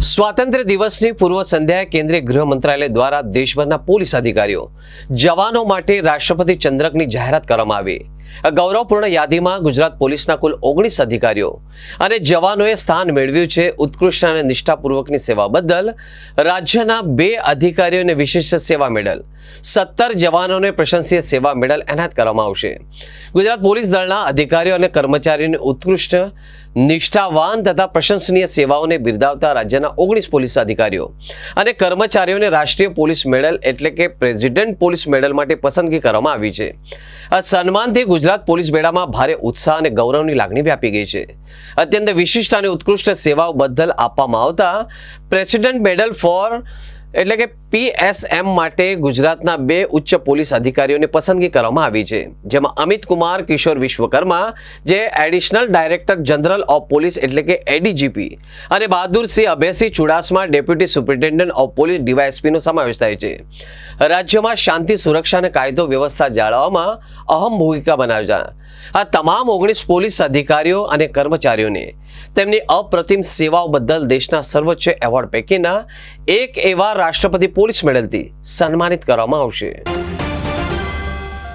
સ્વાતંત્ર્ય દિવસની પૂર્વ સંધ્યાએ કેન્દ્રીય ગૃહ મંત્રાલય દ્વારા દેશભરના પોલીસ અધિકારીઓ જવાનો માટે રાષ્ટ્રપતિ ચંદ્રકની જાહેરાત કરવામાં આવી। આ ગૌરવપૂર્ણ યાદીમાં ગુજરાત પોલીસના કુલ 19 અધિકારીઓ અને જવાનોએ સ્થાન મેળવ્યું છે। ઉત્કૃષ્ટ અને નિષ્ઠાપૂર્વકની સેવા બદલ રાજ્યના 2 અધિકારીઓને વિશિષ્ટ સેવા મેડલ, 17 જવાનોને પ્રશંસનીય સેવા મેડલ એનાયત કરવામાં આવશે। ગુજરાત પોલીસ દળના અધિકારીઓ અને કર્મચારીઓને ઉત્કૃષ્ટ, નિષ્ઠાવાન તથા પ્રશંસનીય સેવાઓને બિરદાવતા રાજ્યના 19 પોલીસ અધિકારીઓ અને કર્મચારીઓને રાષ્ટ્રીય પોલીસ મેડલ એટલે કે પ્રેસિડેન્ટ પોલીસ મેડલ માટે પસંદગી કરવામાં આવી છે। આ સન્માનથી ગુજરાત પોલીસ બેડામાં ભારે ઉત્સાહ અને ગૌરવની લાગણી વ્યાપી ગઈ છે। અત્યંત વિશિષ્ટ અને ઉત્કૃષ્ટ સેવાઓ બદલ આપવામાં આવતા પ્રેસિડેન્ટ મેડલ ફોર એટલે કે PSM માટે ગુજરાતના 2 ઉચ્ચ પોલીસ અધિકારીઓની પસંદગી કરવામાં આવી છે, જેમાં અમિત કુમાર કિશોર વિશ્વકર્મા જે additional director general of police એટલે કે ADGP અને Bahadursinh Abhaysinh Chudasama deputy superintendent of police DYSP નો સમાવેશ થાય છે। રાજ્યમાં શાંતિ, સુરક્ષા અને કાયદો વ્યવસ્થા જાળવવામાં અહમ ભૂમિકા બનાવતા આ તમામ 19 પોલીસ અધિકારીઓ અને કર્મચારીઓને તેમની અપ્રતિમ સેવાઓ બદલ દેશના સર્વોચ્ચ એવોર્ડ પૈકીના એક એવા રાષ્ટ્રપતિ પોલીસ મેડલથી સન્માનિત કરવામાં આવશે।